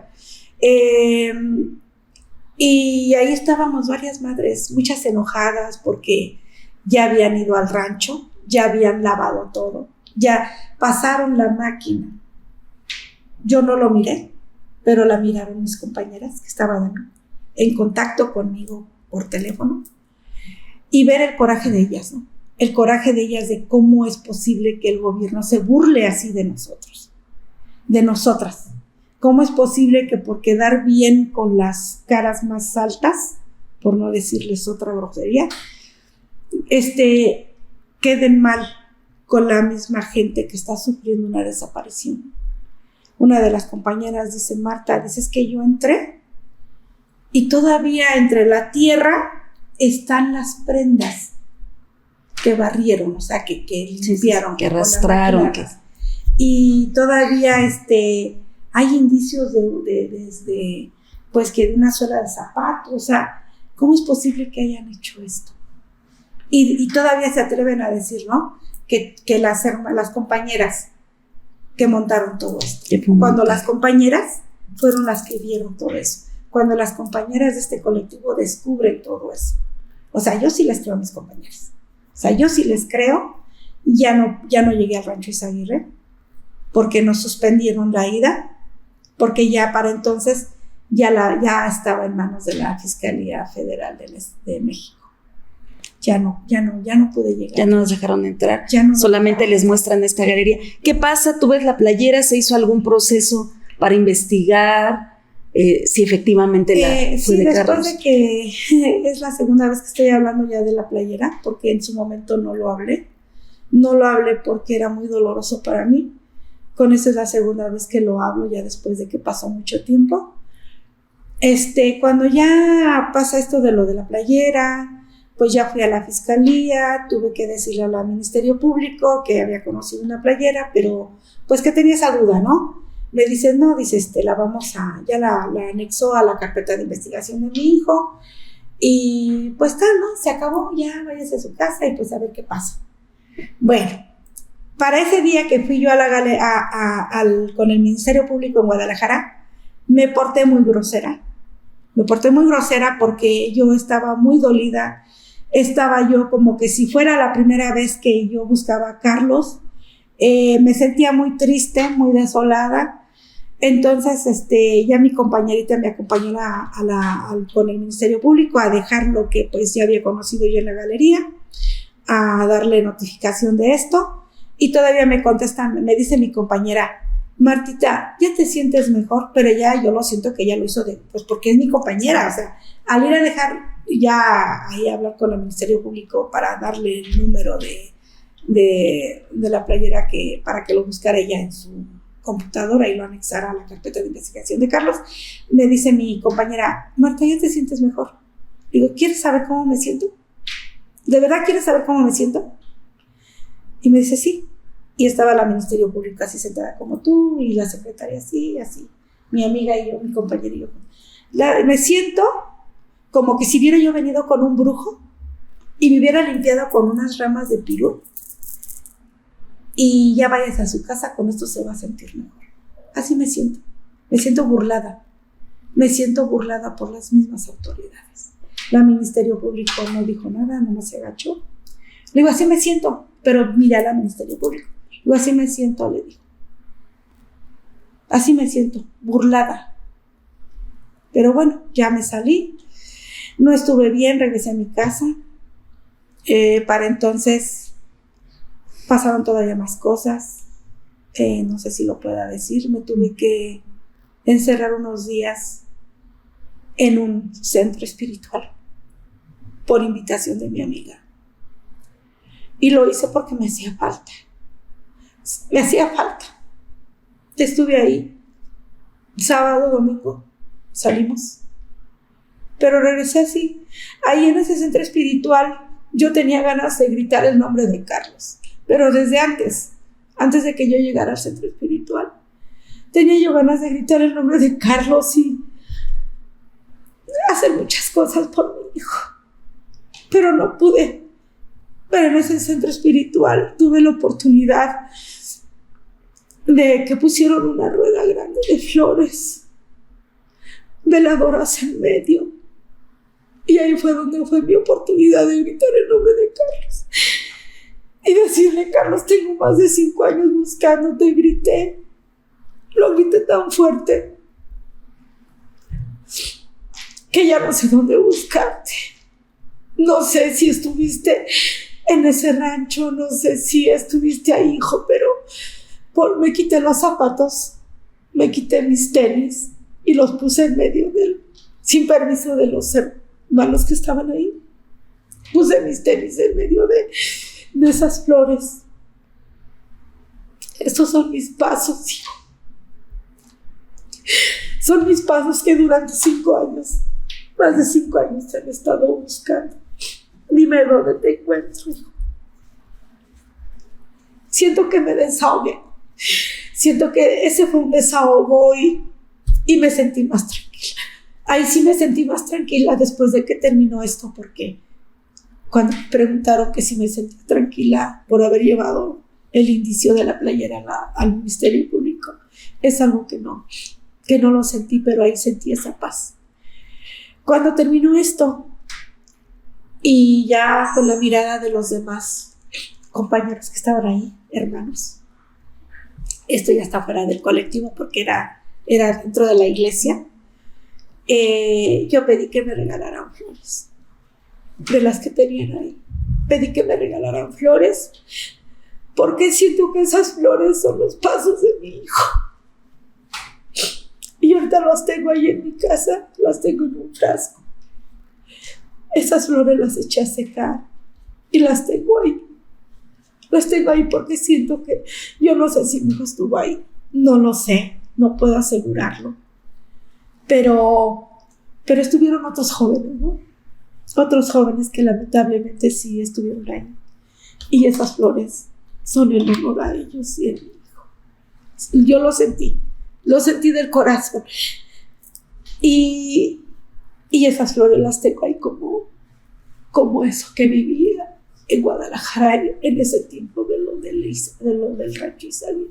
Y ahí estábamos varias madres, muchas enojadas porque ya habían ido al rancho, ya habían lavado todo, ya pasaron la máquina. Yo no lo miré, pero la miraron mis compañeras que estaban en contacto conmigo por teléfono, y ver el coraje de ellas, ¿no? El coraje de ellas de cómo es posible que el gobierno se burle así de nosotros, de nosotras. ¿Cómo es posible que por quedar bien con las caras más altas, por no decirles otra grosería, queden mal con la misma gente que está sufriendo una desaparición? Una de las compañeras dice, Marta, dices que yo entré y todavía entre la tierra están las prendas que barrieron, o sea, que limpiaron, que arrastraron. Y todavía hay indicios de una suela de zapato. O sea, ¿cómo es posible que hayan hecho esto? Y todavía se atreven a decir, ¿no? Que las compañeras que montaron todo esto. Cuando las compañeras fueron las que vieron todo eso. Cuando las compañeras de este colectivo descubren todo eso. O sea, yo sí les creo a mis compañeras. O sea, yo sí les creo. Ya no llegué al rancho Izaguirre porque nos suspendieron la ida, porque ya para entonces ya estaba en manos de la Fiscalía Federal de México. Ya no pude llegar. Ya no nos dejaron entrar. Solamente les muestran esta galería. ¿Qué pasa? ¿Tú ves la playera? ¿Se hizo algún proceso para investigar si efectivamente fue de Carlos? Después de que es la segunda vez que estoy hablando ya de la playera, porque en su momento no lo hablé porque era muy doloroso para mí. Con esa es la segunda vez que lo hablo, ya después de que pasó mucho tiempo. Cuando ya pasa esto de lo de la playera, pues ya fui a la fiscalía, tuve que decirle al Ministerio Público que había conocido una playera, pero pues que tenía esa duda, ¿no? Me dice, no, dice, ya la anexó a la carpeta de investigación de mi hijo, y pues tal, ¿no? Se acabó, ya váyase a su casa y pues a ver qué pasa. Bueno, para ese día que fui yo con el Ministerio Público en Guadalajara, me porté muy grosera porque yo estaba muy dolida. Estaba yo como que si fuera la primera vez que yo buscaba a Carlos. Me sentía muy triste, muy desolada. Entonces, ya mi compañerita me acompañó con el Ministerio Público a dejar lo que pues ya había conocido yo en la galería, a darle notificación de esto. Y todavía me contestan, me dice mi compañera, Martita, ¿ya te sientes mejor? Pero ya yo lo siento que ella lo hizo pues porque es mi compañera. O sea, al ir a dejar ya ahí a hablar con el Ministerio Público para darle el número de la playera para que lo buscara ella en su computadora y lo anexara a la carpeta de investigación de Carlos, me dice mi compañera, Marta, ¿ya te sientes mejor? Digo, ¿quieres saber cómo me siento? ¿De verdad quieres saber cómo me siento? Y me dice, sí. Y estaba la Ministerio Público así sentada como tú, y la secretaria así, mi amiga y yo, mi compañera y yo. Me siento como que si hubiera yo venido con un brujo y me hubiera limpiado con unas ramas de pirul, y ya vayas a su casa, con esto se va a sentir mejor. Así me siento burlada por las mismas autoridades. La Ministerio Público no dijo nada, nomás se agachó. Le digo, así me siento, pero mira al Ministerio Público. Le digo, así me siento, le digo. Así me siento, burlada. Pero bueno, ya me salí, no estuve bien, regresé a mi casa. Para entonces pasaron todavía más cosas. No sé si lo pueda decir, me tuve que encerrar unos días en un centro espiritual por invitación de mi amiga. Y lo hice porque me hacía falta. Estuve ahí. Sábado, domingo, salimos. Pero regresé así. Ahí en ese centro espiritual, yo tenía ganas de gritar el nombre de Carlos. Pero desde antes de que yo llegara al centro espiritual, tenía yo ganas de gritar el nombre de Carlos y hacer muchas cosas por mi hijo. Pero no pude. Pero en ese centro espiritual tuve la oportunidad de que pusieron una rueda grande de flores, veladoras en medio. Y ahí fue donde fue mi oportunidad de gritar el nombre de Carlos. Y decirle, Carlos, tengo más de 5 años buscándote. Lo grité tan fuerte que ya no sé dónde buscarte. No sé si estuviste en ese rancho, no sé si estuviste ahí, hijo, pero me quité los zapatos, me quité mis tenis y los puse en medio sin permiso de los hermanos que estaban ahí. Puse mis tenis en medio de esas flores. Estos son mis pasos, hijo. Son mis pasos que durante 5 años, más de 5 años, te han estado buscando. Dime dónde te encuentro, hijo. Siento que me desahogué. Siento que ese fue un desahogo y me sentí más tranquila. Ahí sí me sentí más tranquila después de que terminó esto, porque cuando me preguntaron que si me sentía tranquila por haber llevado el indicio de la playera al Ministerio Público, es algo que no lo sentí, pero ahí sentí esa paz. Cuando terminó esto, y ya con la mirada de los demás compañeros que estaban ahí, hermanos, esto ya está fuera del colectivo porque era dentro de la iglesia, yo pedí que me regalaran flores, de las que tenían ahí. Pedí que me regalaran flores porque siento que esas flores son los pasos de mi hijo. Y ahorita las tengo ahí en mi casa, las tengo en un frasco. Esas flores las eché a secar y las tengo ahí. Las tengo ahí porque siento que yo no sé si mi hijo estuvo ahí. No lo sé, no puedo asegurarlo. Pero estuvieron otros jóvenes, ¿no? otros jóvenes que lamentablemente sí estuvieron ahí. Y esas flores son en honor a ellos y a mi hijo. Yo lo sentí del corazón. Y esas flores las tengo ahí como eso que vivía en Guadalajara en ese tiempo de lo del rancho Izaguirre.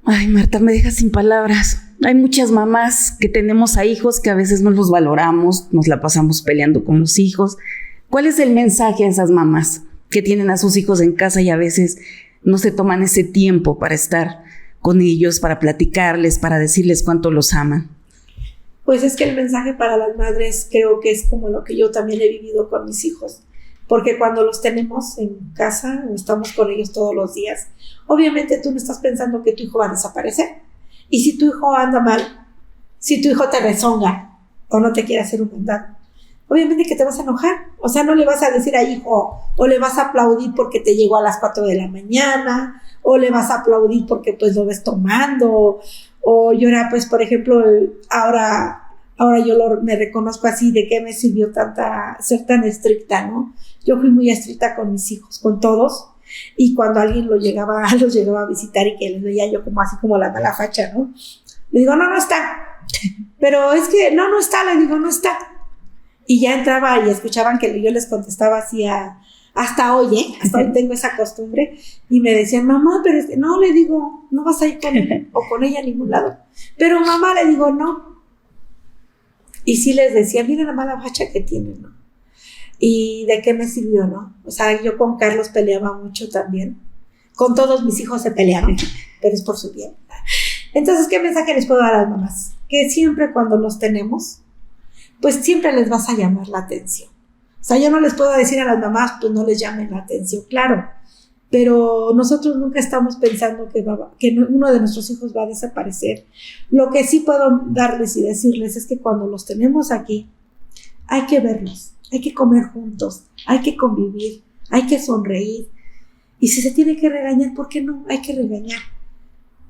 Ay, Marta, me dejas sin palabras. Hay muchas mamás que tenemos a hijos que a veces no los valoramos, nos la pasamos peleando con los hijos. ¿Cuál es el mensaje a esas mamás que tienen a sus hijos en casa y a veces no se toman ese tiempo para estar con ellos, para platicarles, para decirles cuánto los aman? Pues es que el mensaje para las madres creo que es como lo que yo también he vivido con mis hijos, porque cuando los tenemos en casa o estamos con ellos todos los días, obviamente tú no estás pensando que tu hijo va a desaparecer. Y si tu hijo anda mal, si tu hijo te rezonga o no te quiere hacer un mandado, obviamente que te vas a enojar. O sea, no le vas a decir a hijo, o le vas a aplaudir porque te llegó a las 4 de la mañana, o le vas a aplaudir porque pues lo ves tomando, o llorar, pues por ejemplo, ahora yo me reconozco así de que me sirvió ser tan estricta, ¿no? Yo fui muy estricta con mis hijos, con todos, y cuando alguien los llegaba a visitar y que les veía yo como así como la mala facha, ¿no? Le digo, no está. Pero es que, no está, le digo, no está. Y ya entraba y escuchaban que yo les contestaba así hasta hoy tengo esa costumbre, y me decían, mamá, pero es que no, le digo, no vas a ir con él o con ella a ningún lado. Pero mamá, le digo, no. Y sí les decía, mira la mala facha que tienen, ¿no? ¿Y de qué me sirvió, no? O sea, yo con Carlos peleaba mucho también. Con todos mis hijos se peleaban, pero es por su bien. Entonces, ¿qué mensaje les puedo dar a las mamás? Que siempre cuando los tenemos, pues siempre les vas a llamar la atención. O sea, yo no les puedo decir a las mamás, pues no les llamen la atención, claro. Pero nosotros nunca estamos pensando que uno de nuestros hijos va a desaparecer. Lo que sí puedo darles y decirles es que cuando los tenemos aquí, hay que verlos, hay que comer juntos, hay que convivir, hay que sonreír. Y si se tiene que regañar, ¿por qué no? Hay que regañar.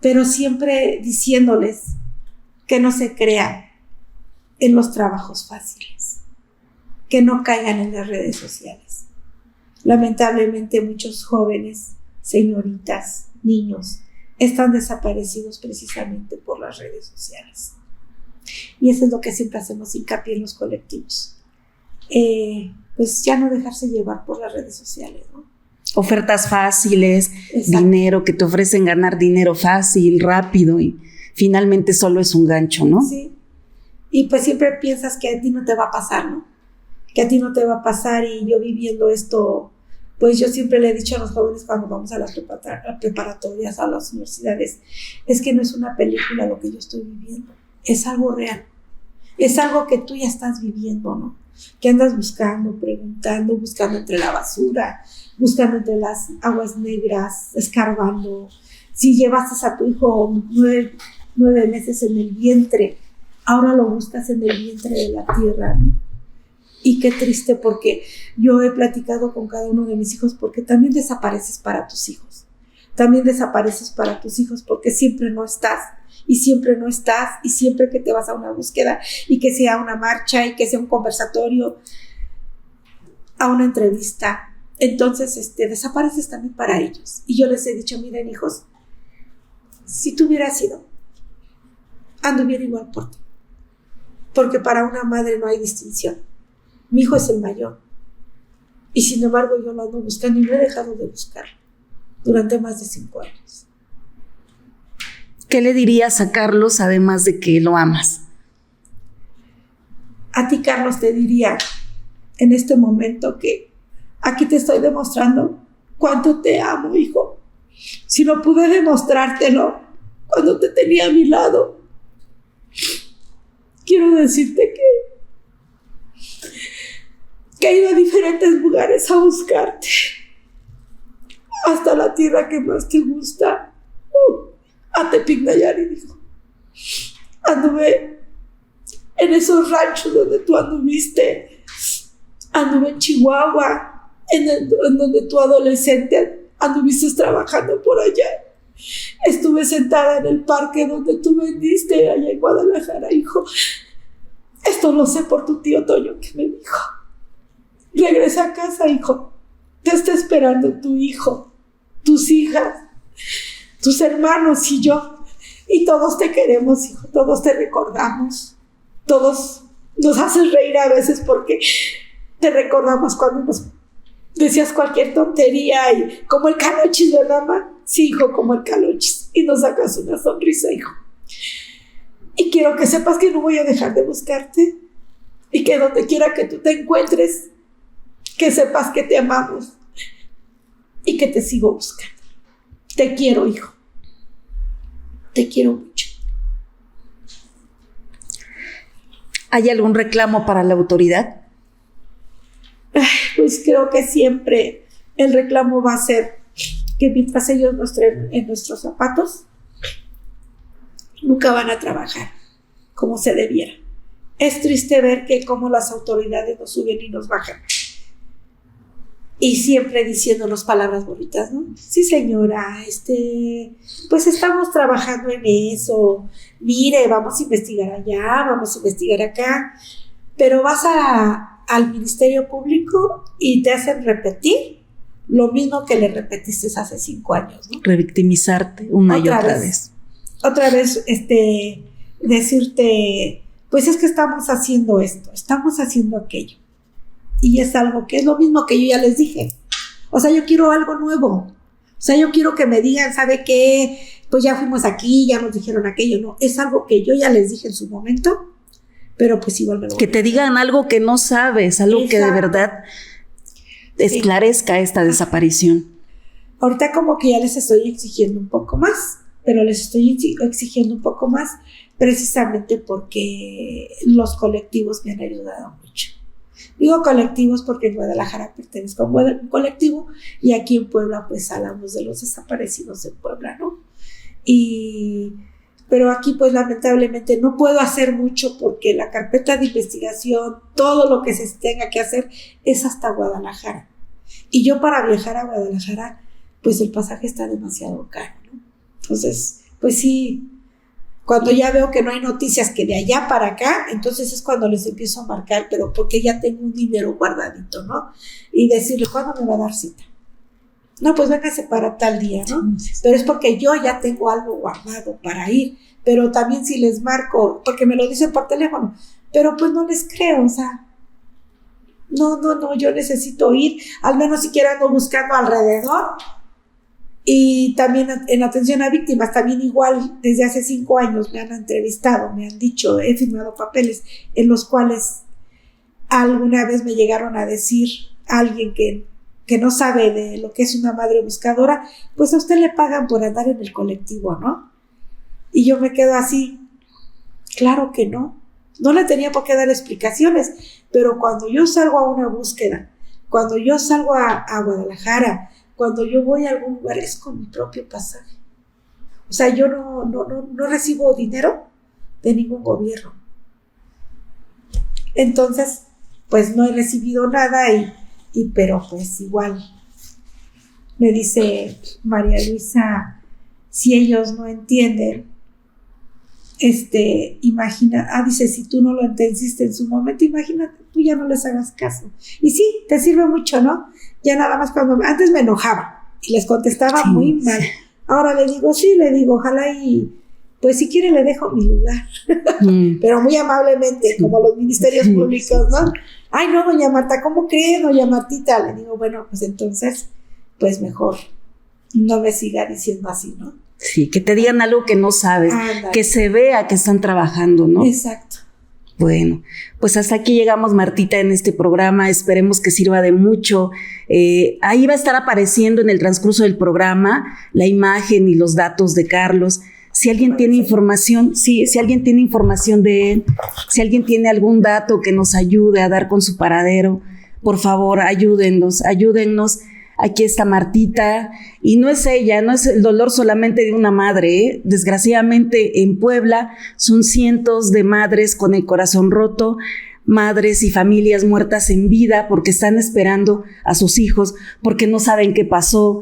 Pero siempre diciéndoles que no se crean en los trabajos fáciles, que no caigan en las redes sociales. Lamentablemente muchos jóvenes, señoritas, niños, están desaparecidos precisamente por las redes sociales. Y eso es lo que siempre hacemos hincapié en los colectivos. Pues ya no dejarse llevar por las redes sociales, ¿no? Ofertas fáciles, Exacto. Dinero, que te ofrecen ganar dinero fácil, rápido, y finalmente solo es un gancho, ¿no? Sí. Y pues siempre piensas que a ti no te va a pasar, ¿no? Que a ti no te va a pasar. Y yo viviendo esto, pues yo siempre le he dicho a los jóvenes cuando vamos a las preparatorias, a las universidades, es que no es una película lo que yo estoy viviendo, es algo real, es algo que tú ya estás viviendo, ¿no? Que andas buscando, preguntando, buscando entre la basura, buscando entre las aguas negras, escarbando. Si llevaste a tu hijo 9 meses en el vientre, ahora lo buscas en el vientre de la tierra, ¿no? Y qué triste, porque yo he platicado con cada uno de mis hijos, porque también desapareces para tus hijos. También desapareces para tus hijos porque siempre no estás, y siempre no estás, y siempre que te vas a una búsqueda, y que sea una marcha, y que sea un conversatorio, a una entrevista, entonces desapareces también para ellos. Y yo les he dicho, miren hijos, si tú hubieras ido, anduviera igual por ti, porque para una madre no hay distinción. Mi hijo es el mayor, y sin embargo yo lo ando buscando y no he dejado de buscarlo durante más de 5 años. ¿Qué le dirías a Carlos además de que lo amas? A ti, Carlos, te diría en este momento que aquí te estoy demostrando cuánto te amo, hijo. Si no pude demostrártelo cuando te tenía a mi lado, quiero decirte que he ido a diferentes lugares a buscarte, hasta la tierra que más te gusta, a Tepic, Nayarit, hijo. Anduve en esos ranchos donde tú anduviste, anduve en Chihuahua, en donde tu adolescente anduviste trabajando por allá. Estuve sentada en el parque donde tú vendiste allá en Guadalajara, hijo. esto lo sé por tu tío Toño que me dijo, regresa a casa, hijo, te está esperando tu hijo, tus hijas, tus hermanos y yo, y todos te queremos, hijo, todos te recordamos, todos nos haces reír a veces porque te recordamos cuando nos decías cualquier tontería, y como el Calochis, ¿verdad, ma? Sí, hijo, como el Calochis, y nos sacas una sonrisa, hijo. Y quiero que sepas que no voy a dejar de buscarte, y que donde quiera que tú te encuentres, que sepas que te amamos y que te sigo buscando. Te quiero, hijo. Te quiero mucho. ¿Hay algún reclamo para la autoridad? Pues creo que siempre el reclamo va a ser que mientras ellos nos traen en nuestros zapatos, nunca van a trabajar como se debiera. Es triste ver que como las autoridades nos suben y nos bajan. Y siempre diciéndonos palabras bonitas, ¿no? Sí, señora, pues estamos trabajando en eso. Mire, vamos a investigar allá, vamos a investigar acá. Pero vas al Ministerio Público y te hacen repetir lo mismo que le repetiste hace 5 años, ¿no? Revictimizarte una y otra vez. Otra vez, decirte, pues es que estamos haciendo esto, estamos haciendo aquello. Y es algo que es lo mismo que yo ya les dije. O sea, yo quiero algo nuevo. O sea, yo quiero que me digan, ¿sabe qué? Pues ya fuimos aquí, ya nos dijeron aquello. No, es algo que yo ya les dije en su momento, pero pues igual me lo... Que te digan algo que no sabes, algo que de verdad esclarezca esta desaparición. Ahorita como que ya les estoy exigiendo un poco más, pero les estoy exigiendo un poco más precisamente porque los colectivos me han ayudado mucho. Digo colectivos porque en Guadalajara pertenezco a un colectivo y aquí en Puebla pues hablamos de los desaparecidos en Puebla, ¿no? Pero aquí pues lamentablemente no puedo hacer mucho porque la carpeta de investigación, todo lo que se tenga que hacer es hasta Guadalajara. Y yo para viajar a Guadalajara pues el pasaje está demasiado caro, ¿no? Entonces pues sí, cuando ya veo que no hay noticias que de allá para acá, entonces es cuando les empiezo a marcar, pero porque ya tengo un dinero guardadito, ¿no? Y decirle, ¿cuándo me va a dar cita? No, pues véngase para tal día, ¿no? Pero es porque yo ya tengo algo guardado para ir. Pero también si les marco, porque me lo dicen por teléfono, pero pues no les creo, o sea, no, yo necesito ir, al menos siquiera ando buscando alrededor. Y también en atención a víctimas, también igual desde hace 5 años me han entrevistado, me han dicho, he firmado papeles en los cuales alguna vez me llegaron a decir alguien que no sabe de lo que es una madre buscadora, pues a usted le pagan por andar en el colectivo, ¿no? Y yo me quedo así, claro que no le tenía por qué dar explicaciones, pero cuando yo salgo a una búsqueda, cuando yo salgo a Guadalajara, cuando yo voy a algún lugar es con mi propio pasaje. O sea, yo no recibo dinero de ningún gobierno. Entonces, pues no he recibido nada pero pues igual me dice María Luisa, si ellos no entienden, dice, si tú no lo entendiste en su momento, imagínate, tú ya no les hagas caso. Y sí, te sirve mucho, ¿no? Ya nada más antes me enojaba y les contestaba muy mal. Ahora le digo, ojalá y pues si quiere le dejo mi lugar. Pero muy amablemente, como los ministerios públicos, ¿no? Ay, no, doña Marta, ¿cómo cree, doña Martita? Le digo, bueno, pues entonces, pues mejor no me siga diciendo así, ¿no? Sí, que te digan algo que no sabes, Ándale. Que se vea que están trabajando, ¿no? Exacto. Bueno, pues hasta aquí llegamos, Martita, en este programa. Esperemos que sirva de mucho. Ahí va a estar apareciendo en el transcurso del programa la imagen y los datos de Carlos. Si alguien tiene información, si alguien tiene información de él, si alguien tiene algún dato que nos ayude a dar con su paradero, por favor, ayúdennos. Aquí está Martita, y no es ella, no es el dolor solamente de una madre, ¿eh? Desgraciadamente en Puebla son cientos de madres con el corazón roto, madres y familias muertas en vida porque están esperando a sus hijos, porque no saben qué pasó.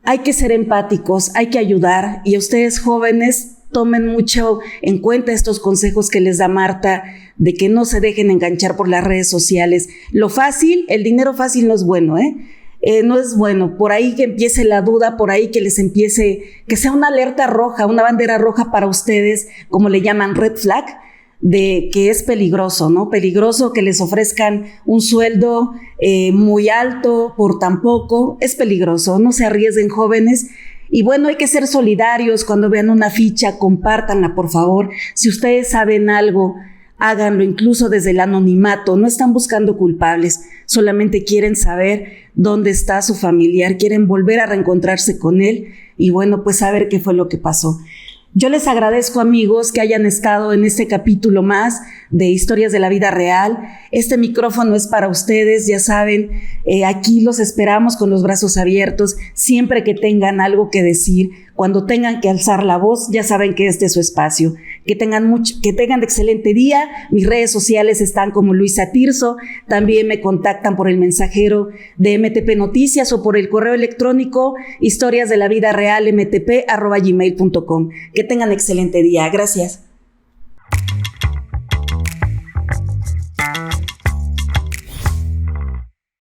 Hay que ser empáticos, hay que ayudar, y ustedes jóvenes tomen mucho en cuenta estos consejos que les da Marta. de que no se dejen enganchar por las redes sociales. Lo fácil, el dinero fácil no es bueno, no es bueno. Por ahí que empiece la duda, por ahí que les empiece, que sea una alerta roja, una bandera roja para ustedes, como le llaman red flag, de que es peligroso, ¿no? Peligroso que les ofrezcan un sueldo muy alto por tan poco. Es peligroso, no se arriesguen, jóvenes. Y bueno, hay que ser solidarios. Cuando vean una ficha, compártanla, por favor. Si ustedes saben algo, háganlo, incluso desde el anonimato. No están buscando culpables, solamente quieren saber dónde está su familiar, quieren volver a reencontrarse con él y bueno, pues saber qué fue lo que pasó. Yo les agradezco, amigos, que hayan estado en este capítulo más de Historias de la Vida Real. Este micrófono es para ustedes, ya saben, aquí los esperamos con los brazos abiertos, siempre que tengan algo que decir, cuando tengan que alzar la voz, ya saben que este es su espacio. Que tengan de excelente día. Mis redes sociales están como Luisa Tirso. También me contactan por el mensajero de MTP Noticias o por el correo electrónico historiasdelavidarealmtp@gmail.com. Que tengan excelente día. Gracias.